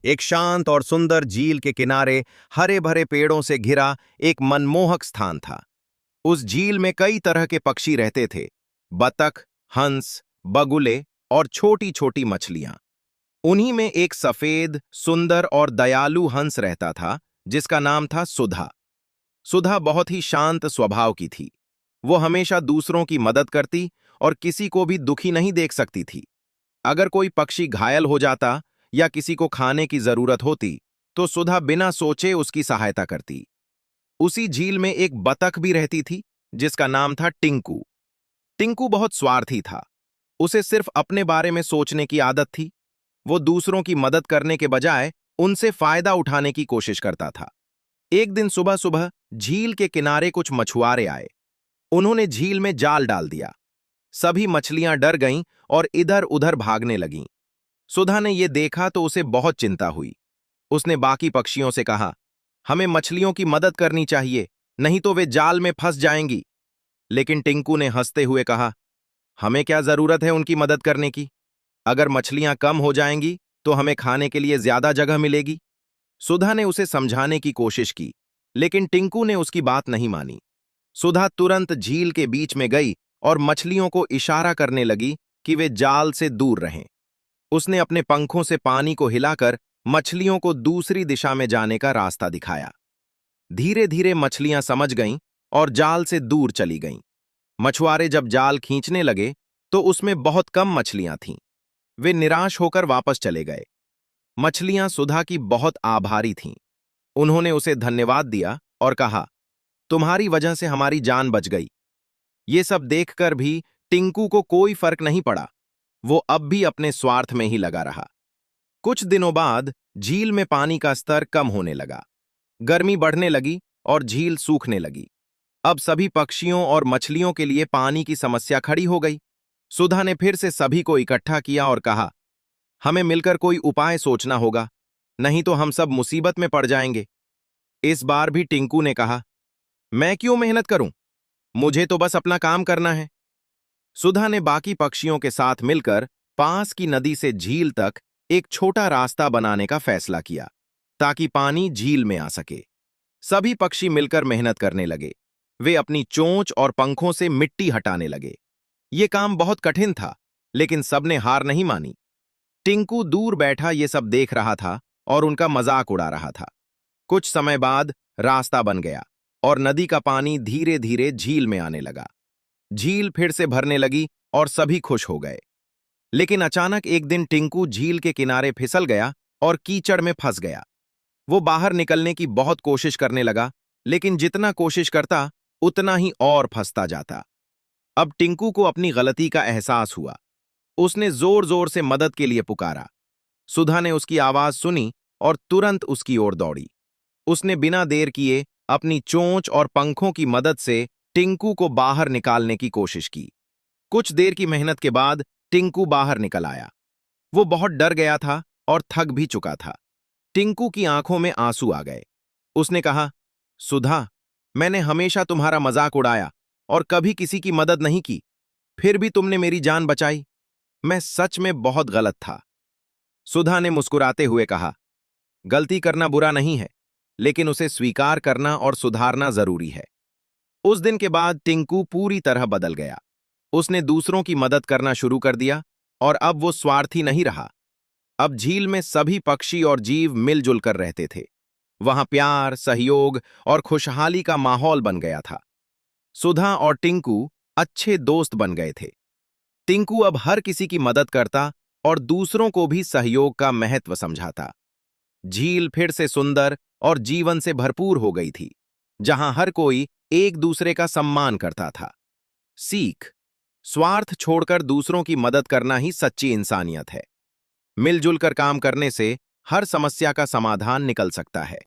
एक शांत और सुंदर झील के किनारे हरे भरे पेड़ों से घिरा एक मनमोहक स्थान था। उस झील में कई तरह के पक्षी रहते थे। बतख, हंस, बगुले और छोटी छोटी मछलियां। उन्हीं में एक सफेद, सुंदर और दयालु हंस रहता था, जिसका नाम था सुधा। सुधा बहुत ही शांत स्वभाव की थी। वो हमेशा दूसरों की मदद करती और किसी को भी दुखी नहीं देख सकती थी। अगर कोई पक्षी घायल हो जाता या किसी को खाने की जरूरत होती, तो सुधा बिना सोचे उसकी सहायता करती। उसी झील में एक बतख भी रहती थी, जिसका नाम था टिंकू। टिंकू बहुत स्वार्थी था। उसे सिर्फ अपने बारे में सोचने की आदत थी। वो दूसरों की मदद करने के बजाय उनसे फायदा उठाने की कोशिश करता था। एक दिन सुबह सुबह झील के किनारे कुछ मछुआरे आए। उन्होंने झील में जाल डाल दिया। सभी मछलियां डर गईं और इधर उधर भागने लगीं। सुधा ने यह देखा तो उसे बहुत चिंता हुई। उसने बाकी पक्षियों से कहा, हमें मछलियों की मदद करनी चाहिए, नहीं तो वे जाल में फंस जाएंगी। लेकिन टिंकू ने हंसते हुए कहा, हमें क्या जरूरत है उनकी मदद करने की? अगर मछलियां कम हो जाएंगी तो हमें खाने के लिए ज्यादा जगह मिलेगी। सुधा ने उसे समझाने की कोशिश की, लेकिन टिंकू ने उसकी बात नहीं मानी। सुधा तुरंत झील के बीच में गई और मछलियों को इशारा करने लगी कि वे जाल से दूर रहें। उसने अपने पंखों से पानी को हिलाकर मछलियों को दूसरी दिशा में जाने का रास्ता दिखाया। धीरे धीरे मछलियां समझ गईं और जाल से दूर चली गईं। मछुआरे जब जाल खींचने लगे तो उसमें बहुत कम मछलियां थीं। वे निराश होकर वापस चले गए। मछलियां सुधा की बहुत आभारी थीं। उन्होंने उसे धन्यवाद दिया और कहा, तुम्हारी वजह से हमारी जान बच गई। ये सब देखकर भी टिंकू को कोई फर्क नहीं पड़ा। वो अब भी अपने स्वार्थ में ही लगा रहा। कुछ दिनों बाद झील में पानी का स्तर कम होने लगा। गर्मी बढ़ने लगी और झील सूखने लगी। अब सभी पक्षियों और मछलियों के लिए पानी की समस्या खड़ी हो गई। सुधा ने फिर से सभी को इकट्ठा किया और कहा, हमें मिलकर कोई उपाय सोचना होगा, नहीं तो हम सब मुसीबत में पड़ जाएंगे। इस बार भी टिंकू ने कहा, मैं क्यों मेहनत करूं? मुझे तो बस अपना काम करना है। सुधा ने बाकी पक्षियों के साथ मिलकर पास की नदी से झील तक एक छोटा रास्ता बनाने का फैसला किया, ताकि पानी झील में आ सके। सभी पक्षी मिलकर मेहनत करने लगे। वे अपनी चोंच और पंखों से मिट्टी हटाने लगे। ये काम बहुत कठिन था, लेकिन सबने हार नहीं मानी। टिंकू दूर बैठा ये सब देख रहा था और उनका मजाक उड़ा रहा था। कुछ समय बाद रास्ता बन गया और नदी का पानी धीरे धीरे झील में आने लगा। झील फिर से भरने लगी और सभी खुश हो गए। लेकिन अचानक एक दिन टिंकू झील के किनारे फिसल गया और कीचड़ में फंस गया। वो बाहर निकलने की बहुत कोशिश करने लगा, लेकिन जितना कोशिश करता उतना ही और फंसता जाता। अब टिंकू को अपनी गलती का एहसास हुआ। उसने जोर जोर से मदद के लिए पुकारा। सुधा ने उसकी आवाज सुनी और तुरंत उसकी ओर दौड़ी। उसने बिना देर किए अपनी चोंच और पंखों की मदद से टिंकू को बाहर निकालने की कोशिश की। कुछ देर की मेहनत के बाद टिंकू बाहर निकल आया। वो बहुत डर गया था और थक भी चुका था। टिंकू की आंखों में आंसू आ गए। उसने कहा, सुधा, मैंने हमेशा तुम्हारा मजाक उड़ाया और कभी किसी की मदद नहीं की, फिर भी तुमने मेरी जान बचाई। मैं सच में बहुत गलत था। सुधा ने मुस्कुराते हुए कहा, गलती करना बुरा नहीं है, लेकिन उसे स्वीकार करना और सुधारना जरूरी है। उस दिन के बाद टिंकू पूरी तरह बदल गया। उसने दूसरों की मदद करना शुरू कर दिया और अब वो स्वार्थी नहीं रहा। अब झील में सभी पक्षी और जीव मिलजुल कर रहते थे। वहां प्यार, सहयोग और खुशहाली का माहौल बन गया था। सुधा और टिंकू अच्छे दोस्त बन गए थे। टिंकू अब हर किसी की मदद करता और दूसरों को भी सहयोग का महत्व समझाता। झील फिर से सुंदर और जीवन से भरपूर हो गई थी, जहां हर कोई एक दूसरे का सम्मान करता था। सीख: स्वार्थ छोड़कर दूसरों की मदद करना ही सच्ची इंसानियत है। मिलजुल कर काम करने से हर समस्या का समाधान निकल सकता है।